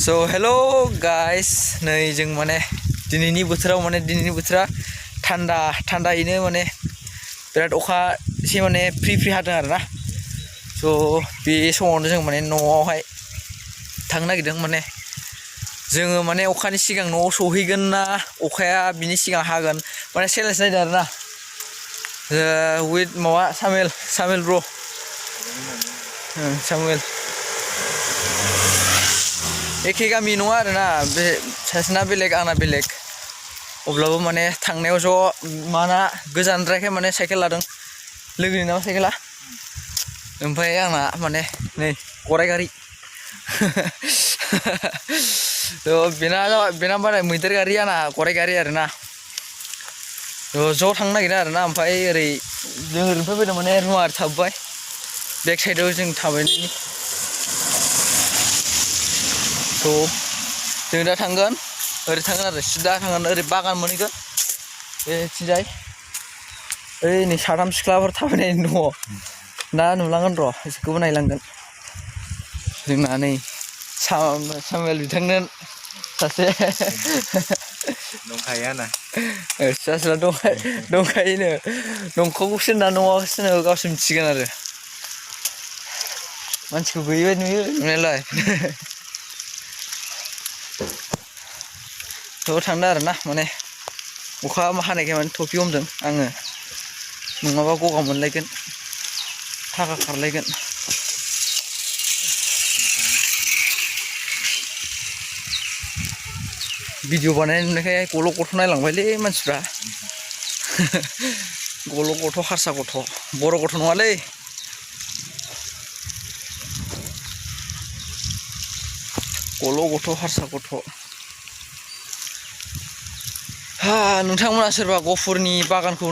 So hello guys, नै जों माने दिनैनि बोथोरा थान्दायैनो माने बिराद अखा एसे माने फ्रि हादों आरोना। So बे समावनो जों माने न'आवहाय थांनो नागिरदों माने जोङो माने अखानि सिगां न'आव सहैगोन ना अखाया बिनि सिगां हागोन माने चेलेन्ज नायदों आरोना। With माबा सामेल ब्र' सामुएल एखे गामि नङा आरोना, बे सासेना बेलेग आंना बेलेग अब्लाबो माने थांनायाव ज' माना गोजानद्रायखाय माने साइकेल लादों लोगोनि नामा साइकेला ओमफ्राय आंना माने नै गराइ गारि बेना बाराय मैदेर गारि आंना गराइ गारि आरोना। ज' थांनो नागिरदों आरोना। ओमफ्राय ओरै जों ओरैनिफ्राय फैदों माने रुवा थाबोबाय बेक साइडआव जों थाबायनायनि। जों दा थांगोन ओरै थांगोन आरो सिदा थांगोन ओरै बागान मोनहैगोन बेथिंजाय ओइ नै साथाम सिख्लाफोर थाबायनाय दङ दा नुलांगोन र' बिसोरखौबो नायलांगोन। जोंना नै सामुएल बिथांनो सासे दंखायो आंना सासेना दंखायोनो नंखागौसो ना नङासो गावसो मिथिगोन आरो मानसिखौ गैयि बायदि नुयो नुनायालाय। थ' थांदों आरोना माने अखा हानायखाय माने टफि हमदों आङो नङाबा गगा मोनलायगोन थाखा खारलायगोन। भिडिअ बानायनाय नुनायखाय गल' गथ' नायलांबायलै मानसिफ्रा गल' गथ' हारसा गथ' बर' गथ' नङालै। गल' गथ' हारसा गथ'। नोंथांमोना सोरबा गफुरनि बागानखौ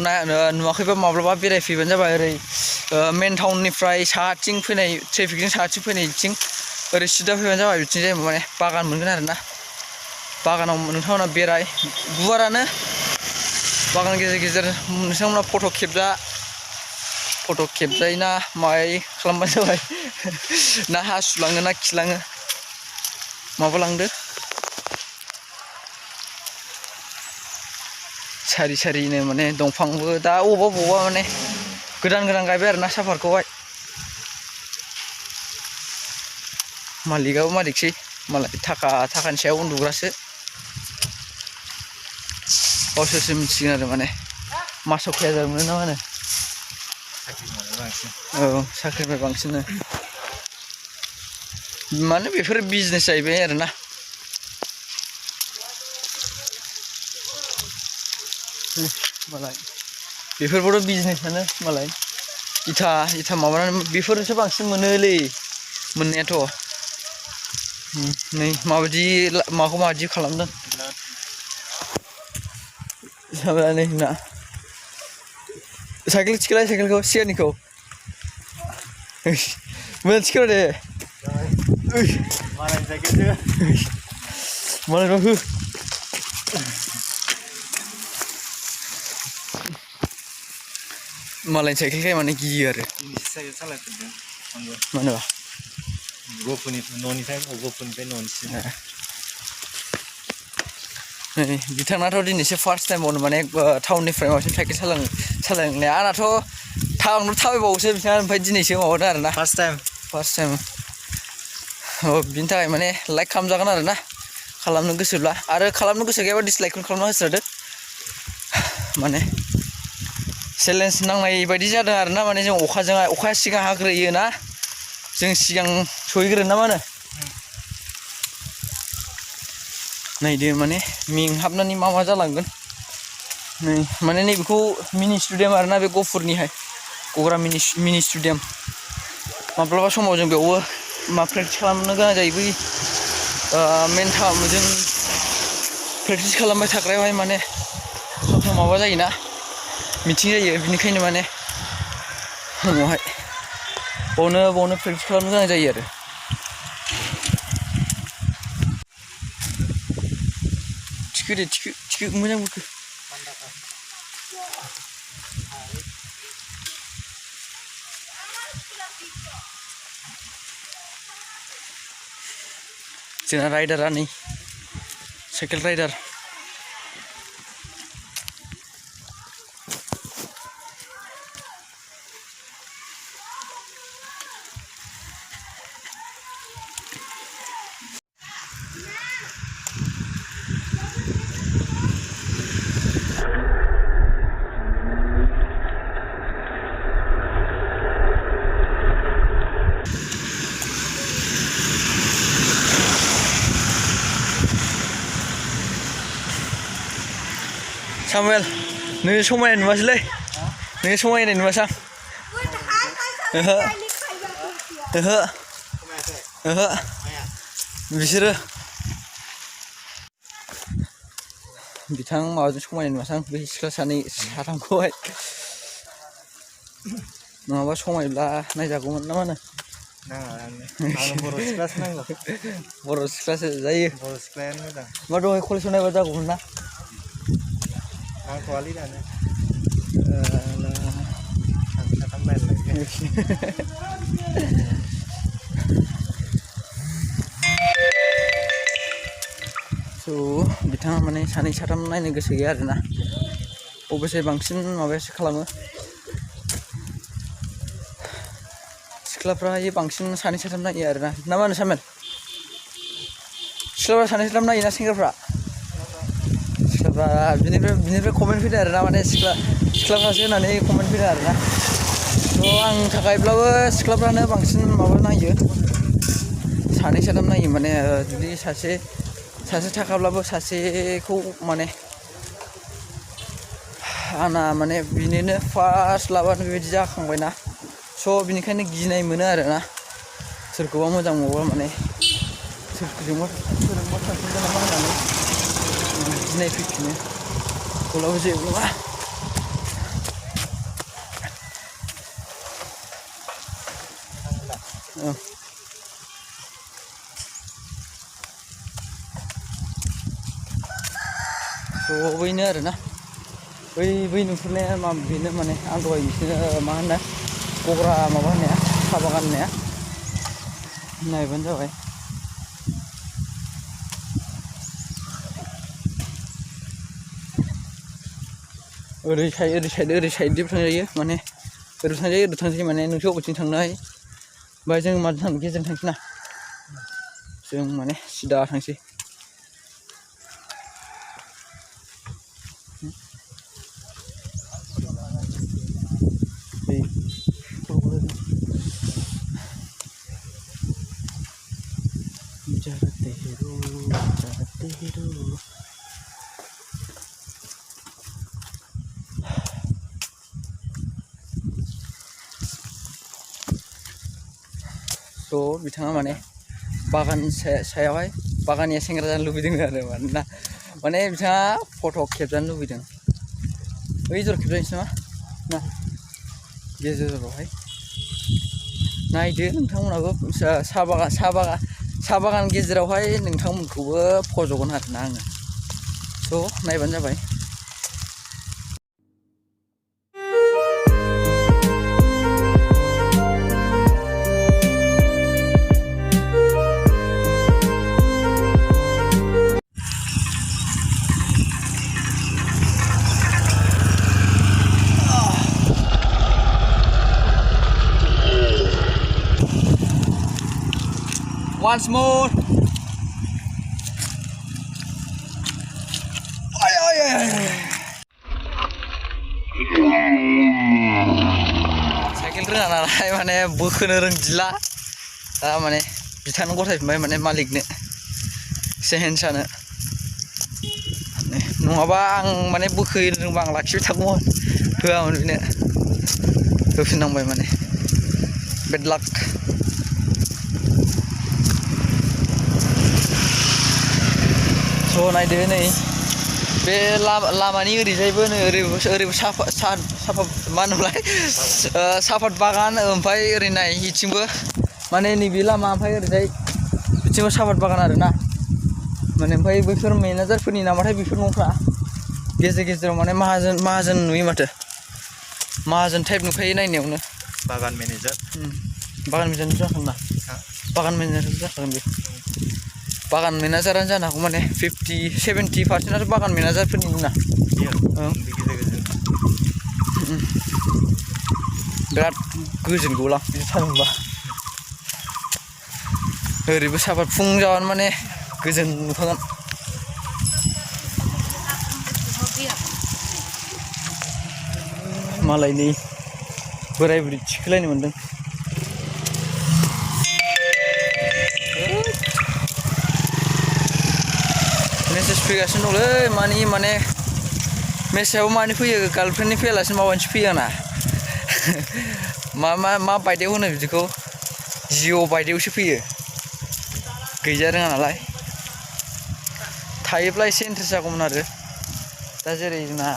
नुवाखैबा माब्लाबा बेरायफैबानो जाबाय। ओरै मेन टाउननिफ्राय साहाथिं फैनाय ट्रेफिकजों साहाथिं फैनायथिं ओरै सिदा फैबानो जाबाय। बिथिं जाय माने बागान मोनगोन आरोना। बागानाव नोंथांमोना बेराय गुवारानो बागान गेजेर नोंथांमोना फट' खेबजायो ना माय खालामबानो जाबाय ना हासुलाङो ना खिलाङो माबा लांदो। सारि माने दंफांबो दा अबावबा माने गोदान गायबाय आरोना साफारखौहाय। मालिकआबो मालिकसै मालाय थाखानि सायाव उन्दुग्रासो गावसोरसो मिथिगोन आरो माने मासाव खै हाजार मोनो ना मा होनो। औ साख्रिनिफ्राय बांसिन माने बेफोर बिजनेस जाहैबाय आरोना। मालाय बेफोरबोथ' बिजनेसानो मालाय इथा माबानानै बेफोरसो बांसिन मोनोलै मोननायाथ'। नै माबायदि खालामदों नै ना साइकेल थिखोलाय साइकेलखौ सिगांनिखौ मोजां थिखोरा दे मालायनि साइकेलसो मालायनाव हो। मालायनि साइकेलखाय माने गियो आरो साइकेल सालायफेरदों आंबो मानोबा न'निफ्राय न'निसिम। नै बिथांनाथ' दिनैसो फार्स्ट टाइमावनो माने टाउननिफ्राय माबासिम साइकेल सालायनाया आंनाथ' थाबायबावोसो बिथाङा ओमफ्राय दिनैसो माबादों आरोना फार्स्ट टाइम बिनि थाखाय माने लाइक खालामजागोन आरोना खालामनो गोसोब्ला। आरो खालामनो गोसो गैयाबा डिसलाइकखौनो खालामना होस्रादो। माने चेलेन्ज नांनाय बायदि जादों आरोना। माने जों अखाया सिगां हाग्रोयोना जों सिगां सहैग्रोनो ना मा होनो। नायदो माने मेंहाबनानै मा जालांगोन। नै माने नैबेखौ मिनि स्टुडियाम आरोना बे गफुरनिहाय गग्रा मिनि स्टुडियाम। माब्लाबा समाव जों बेयावबो प्रेक्टिस खालामनो गोनां जायो। बै मेन टाउनजों प्रेक्टिस खालामबाय थाग्रायावहाय माने सम माबा जायोना मिथिं जायो। बिनिखायनो माने उनावहाय बावनो प्रेक्टिस खालामनो गोनां जायो आरो। थिखो मोजां बोखो। जोंना राइडारा नै cycle राइडार Samuel, nunggu semua yang masih leh, nunggu semua yang masang. Bicara. Bitang mau semua yang masang, bicara sani sarang kuat. Nama semua lah, naik jagoan nama na. Nah, boros kelas nang. Boros kelas saya. Boros kelas ni dah. Madu aku kalau sunai baca jagoan na. Nah, kuali dah ni. Kita tambah lagi. So, bitang mana sani saram naik negeri segar na. Obese bangsin mabese kalamu. Sekelapra ye bangsin sani saram naik ya na. Nama nu Samuel. Sekelapra sani saram naik na singgapra. Sekelapra bini komen fida na mana sekelapra sih nani komen fida na. So, ang takai belawa sekelapra na bangsin mabel naik. Sani saram naik mana jadi सासे थाखाब्लाबो सासेखौ माने आंना माने बिनिनो first लाबानो बेबायदि जाखांबायना स' बिनिखायनो गिनाय मोनो आरोना सोरखौबा मोजां मोनोबा माने सोरजोंबा थांफिनगोन नामा होननानै गिनाय फैफिनो थेवब्लाबो जेबो नङा So बैनो आरोना बै नुहुरनाया मा बेनो माने आं दहाय बिसोरनो मा होनो गग्रा माबा होननाया साहा बागान होननाया नायबानो जाबाय ओरै साइडजों थांजायो माने ओरै थांजायो माने नोंसोर बबेथिं थांनो हायो ओमफ्राय जों माजों थांनो गेजेरजों थांसै ना जों माने सिदा थांसै So बिथाङा माने बागान सायावहाय बागानिया सेंग्रा जानो लुबैदों आरो माने बिथाङा फट' खेबजानो लुबैदों बै जर खेबजानोसै नामा ना गेजेरावहाय नायदो नोंथांमोनाबो साहा बागान गेजेरावहाय नोंथांमोनखौबो फज'गोन आरोना आङो स' नायबानो जाबाय Once more. साइकेल रोङा नालाय माने बोखोनो रोंदिला दा माने बिथांनो गथायफिनबाय माने मालिकनो सेहेन्सानो नङाबा आं माने बोखोनो रोंबा आं लाखिबाय थागौमोन होआमोन बिनो होफिननांबाय माने बेड लाक स' नायदो नै बे लामानि ओरैजायबो नै ओरैबो साफात मा होनोमोनलाय साफात बागान ओमफ्राय ओरै नाय इथिंबो माने नैबे लामा ओमफ्राय ओरैजाय बिथिंबो साफात बागान आरोना माने ओमफ्राय बैफोर मेनेजारफोरनि नामाथाय बेफोर न'फ्रा गेजेराव माने माहाजोन नुयो माथो माहाजोन टाइप नुखायो नायनायावनो बागान मेनेजार जाखागोन ना बागान मेनेजार जाखागोन बे बागान मेनेजारानो जानो हागौ माने 50-70% बागान मेनेजारफोरनि ना बिराद गोजोन गौलां बिदि सानोबा ओरैबो साफात फुं जाबानो माने गोजोन नुखागोन मालायनि बोराय बुरि थिखोलायनो मोन्दों मेसेज फैगासिनो दंलै माने मेसेजाबो मानि फैयो गार्लफ्रेन्डनि फैयालासिनो माबानिसो फैयो आंना मा बायदेव होनो बिदिखौ जिअ बायदेवसो फैयो गैजा रोङा नालाय थायोब्ला एसे इन्ट्रेस्ट जागौमोन आरो दा जेरै जोंना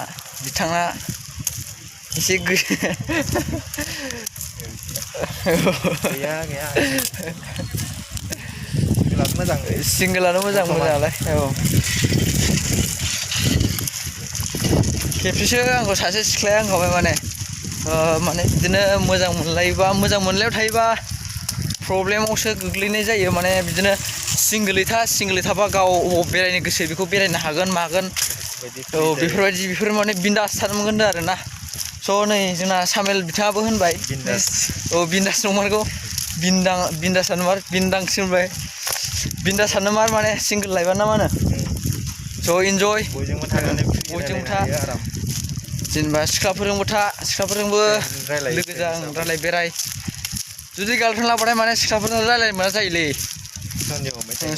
बिथाङा एसे गैया मोजां सिंगोलानो मोजां मोजाङालाय खेबसेसो आंखौ सासे सिख्लाया होनखाबाय माने बिदिनो मोजां मोनलायाव थायोबा प्रब्लेमावसो गोग्लैनाय जायो माने बिदिनो सिंगोलै थाबा गाव अबाव बेरायनो गोसो बेखौ बेरायनो हागोन मागोन बेफोर माने बिन्दास थानो मोनगोन आरोना स' नै जोंना सामेल बिथाङाबो होनबाय बिन्दास नंमारगौ बिन्दासानो मार बिन्दांसो होनबाय बिन्दासानो मार माने सिंगोल लाइफआ ना मा होनो स' इन्जय बयजोंबो थानानै जेनेबा सिख्लाफोरजोंबो लोगोजों रायलाय बेराय जुदि गार्लफ्रेन्ड लाबाथाय माने सिख्लाफोरजों रायलायनो मोना जायोलै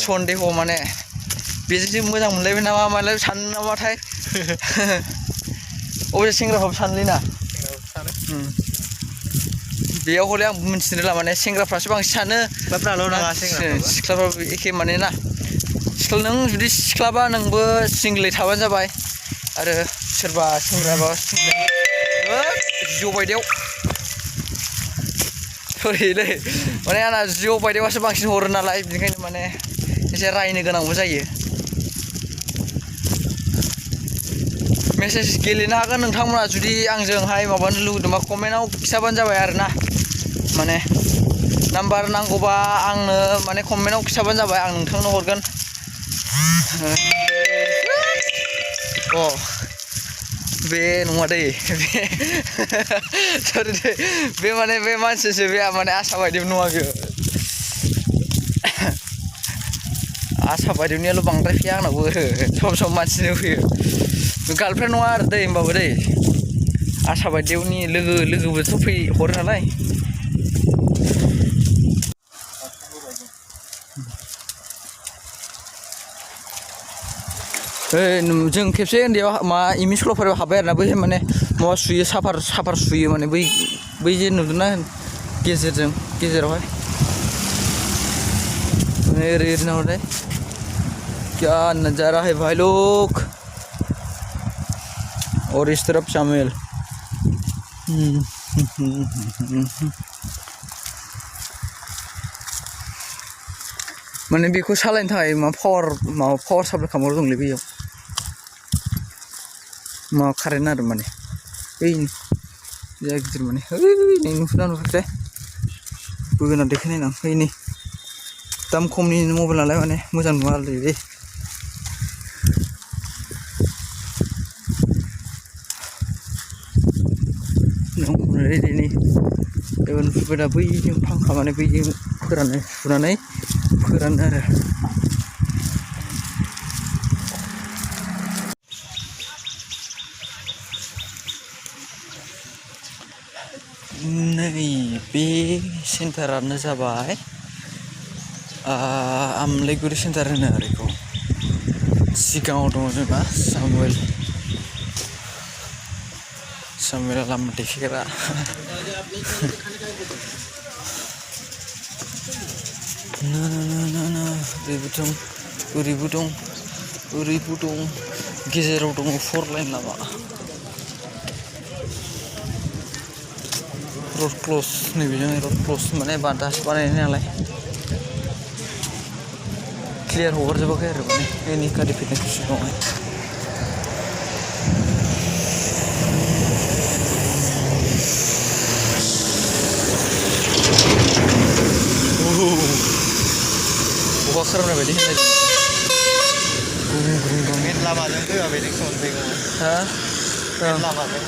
सन्देह माने बेजोंसो मोजां मोनलायबाय नामा मालाय सानो नामाथाय अबे सेंग्राफ्राबो सानोलै ना बेयाव हले आं मिन्थिनो रोंला माने सेंग्राफ्रासो बांसिन सानो सिख्लाफ्राबो एखे माने ना नों जुदि सिख्लाबा नोंबो सिंगलै थाबानो जाबाय आरो सोरबा सेंग्राबा जिअ बायदेव सरिलै माने आंना जिअ बायदेवासो बांसिन हरो नालाय बेनिखायनो माने एसे रायनो गोनांबो जायो मेसेज गेलेनो हागोन नोंथांमोना जुदि आंजोंहाय माबानो लुगैदोंबा कमेन्टआव खिथाबानो जाबाय आरोना माने नाम्बार नांगौबा आंनो माने कमेन्टआव खिथाबानो जाबाय आं नोंथांनो हरगोन बे नङा दै सरि दै बे माने बे मानसिसो बे माने आसा बायदिबो नङा बेयो आसा बायदिनियाल' बांद्राय फैया आंनावबो सम मानसिनो फैयो गार्लफ्रेन्ड नङा आरो दै होमबाबो दै आसा बायदियावनि लोगोबोथ' हरो नालाय जों खेबसे उन्दैयाव एम इ स्कुलाव फरायबा हाबबाय आरोना बै माने माबा सुयो साफार सुयो माने बै जे नुदोंना गेजेरावहाय ओरै नाहरलाय क्या नजारा है भाई लोग और इस तरफ शामिल माने बेखौ सालायनो थाखाय पावार साप्लाइ खालामग्रा दंलै बेयाव कारेन्ट आरो माने बै गिदिर माने नै नुहुरदों बोना देखायनायनां नै दाम खमनि मबाइल नालाय माने मोजां नुवा आरो दै नुफुबाय दा बैजों फांखा माने बैजों सुनानै फोरानो आरो नै बे सेन्टारानो जाबाय आमलाइगुरि सेन्टार होनो आरो बेखौ सिगाङाव दङ जोंना सामुवेला लामा देखायग्रा बेबो दं ओरैबो दं गेजेराव दङ 4 लाइन लामा रड क्लस नैबेजों रड क्लस माने दासो बानायनाय नालाय क्लियार हगारजोबाखै आरो माने एनि गारि फैनायखौ सिगाङावहाय अखा खोरोमनाय बायदि होननाय लामाजों फैबा बेजोंसो मोनफैगौमोन हा लामाजों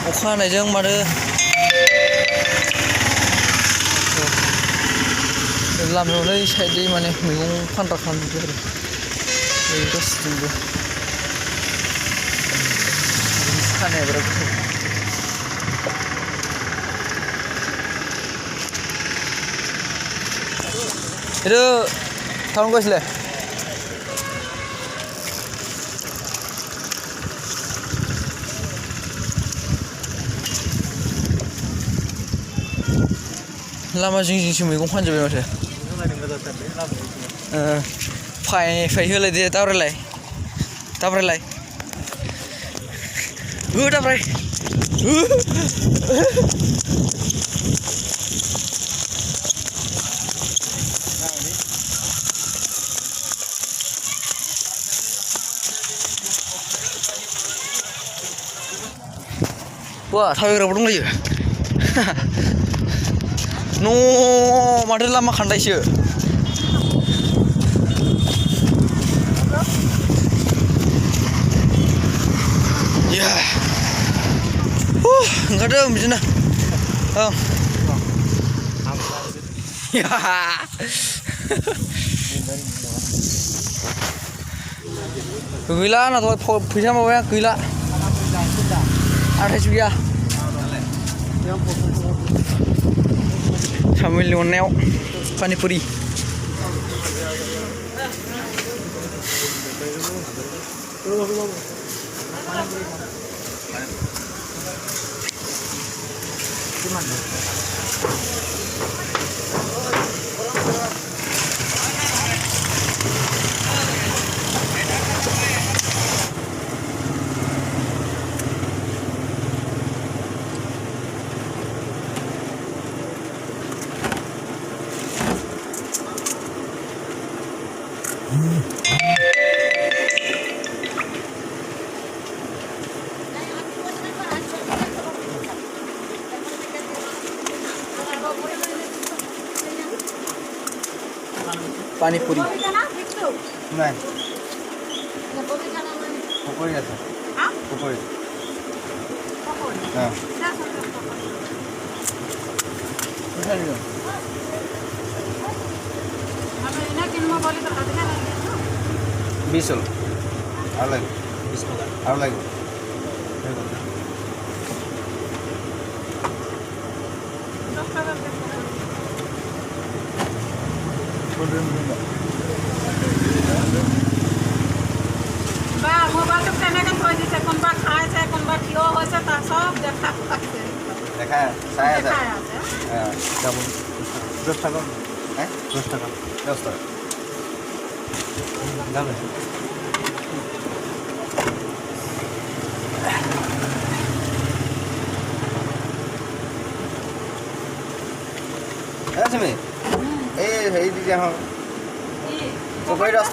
अखा हानायजों माथो लामायाव नै साइडै माने मैगं फानग्रा खालामजोबबाय आरो नै गासिबो खानाया बिराद गोथाव itu tahun gue sih lama जिं मैगं फानजोबबाय माथो फाय होलाय दे दाब्रायलाय दाब्राय wah थाबायग्राबो दंलायो न' माथो लामा खान्दायसो ya ओंखारदों बिदिनो ओं ya गैला ना दहाय फैसा माबाया गैला 28 गैया सामिलनि अननायाव पानिपुरि पानीपुरी नहीं पकौड़ी আছে पकौड़ी हाँ बिसल और लाइक বা মোবাইলটো কেনেকৈ থৈ দিছে কোনোবা খাইছে কোনোবা থিয় হৈছে তাৰ চব দেখা পাইছে দেখা চাই আছে দেখাই আছে হ্যাঁ কেমন 10 টাকা হ্যাঁ 10 টাকা দাম আছে মে এই দিকে হ্যাঁ পকৌড়ি রস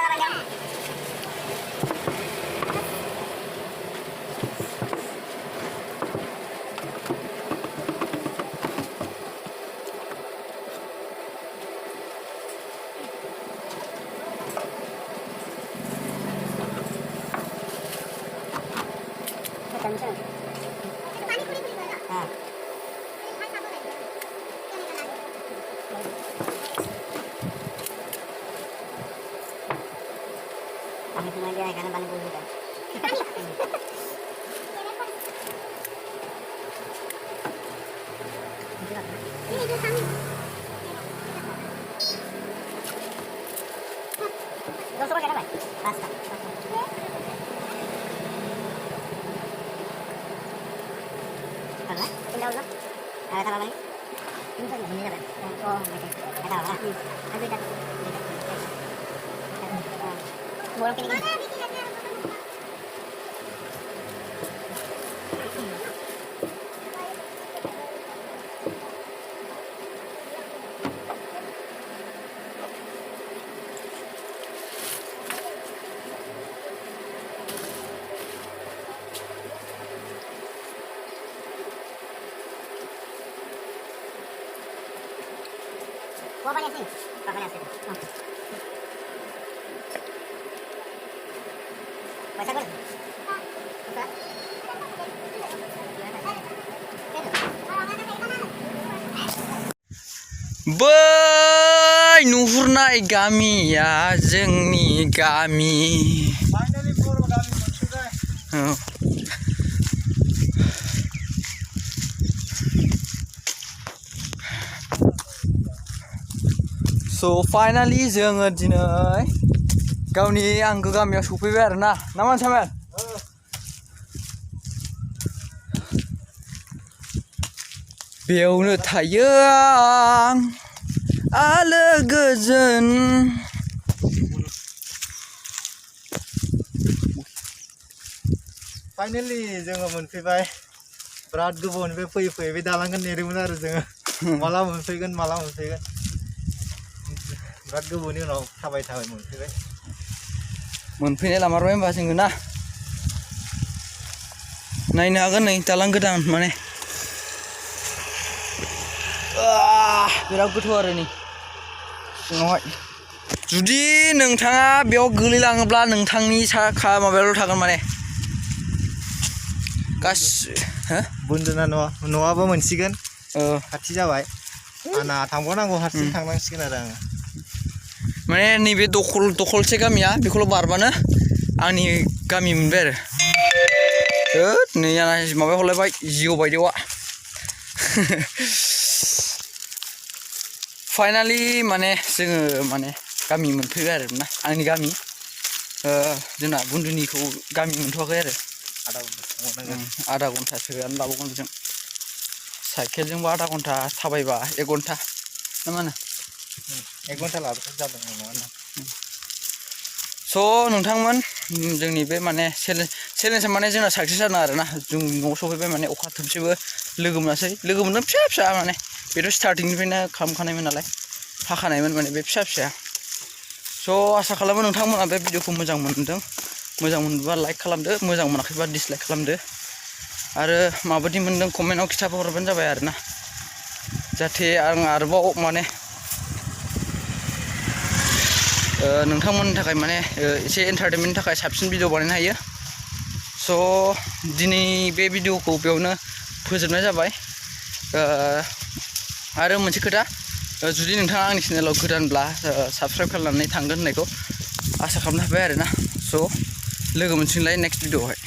बै नुहुरनाय गामिया जोंनि गामि फाइनालि बर' गामि मोनफैबाय स' फाइनालि जोङो दिनै गावनि आंगो गामियाव सफैबाय आरोना ना मा सामान बेयावनो थायो आं आलो गोजोन फाइनालि जोङो मोनफैबाय बिराद गोबावनिफ्राय फैयै फैयै बे दालांखौ नेदोंमोन आरो जोङो माला मोनफैगोन बिराद गोबावनि उनाव थाबाय मोनफैबाय मोनफैनाय लामारबाय होनबा जोङो ना नायनो हागोन नै दालां गोदान माने बिराद गोथौ आरो नै सिङावहाय जुदि नोंथाङा बेयाव गोलैलाङोब्ला नोंथांनि माबायावल' थागोन माने बुन्दुना न'आबो मोनसिगोन खाथि जाबाय आंना थांबावनांगौ हारसिं थांनांसिगोन आरो आङो माने नैबे दखलसे गामिया बेखौल' बारबानो आंनि गामि मोनबाय आरो होद नै आंना माबायाव हरलायबाय जिअ बायदिवा फाइनालि माने जोङो माने गामि मोनफैबाय आरो ना आंनि गामि जोंना बुन्दुनिखौ गामि मोनथ'वाखै आरो आधा घन्टासोआनो लाबावगोन जों साइकेलजोंबा आधा घन्टा थाबायबा 1 घन्टा ना मा होनो 1 घन्टा लाबाथ' जादों नङा स' नोंथांमोन जोंनि बे माने चेलेन्जआ माने जोंना साक्सेस जादों आरो ना जों न'आव सफैबाय माने अखा थोबसेबो लोगो मोनदों फिसा माने बेथ' स्टार्टिंनिफ्रायनो खालामखानायमोन नालाय हाखानायमोन माने बे फिसाया स' आसा खालामो नोंथांमोना बे भिडिअखौ मोजां मोनोबा लाइक खालामदो मोजां मोनाखैबा डिसलाइक खालामदो आरो माबायदि मोनदों कमेन्टआव खिथाहरबानो जाबाय आरो ना जाहाथे आं आरोबाव माने नोंथांमोननि थाखाय माने एसे एन्टारटेनमेन्टनि थाखाय साबसिन भिडिअ बानायनो हायो स' दिनै बे भिडिअखौ बेयावनो फोजोबनाय जाबाय आरो मोनसे खोथा जुदि नोंथाङा आंनि चेनेलाव गोदानब्ला साबस्क्राइब खालामनानै थांगोन होननायखौ आसा खालामनो हाबाय आरो ना स' लोगो मोनसिगोनलाय नेक्स्ट भिडिअआवहाय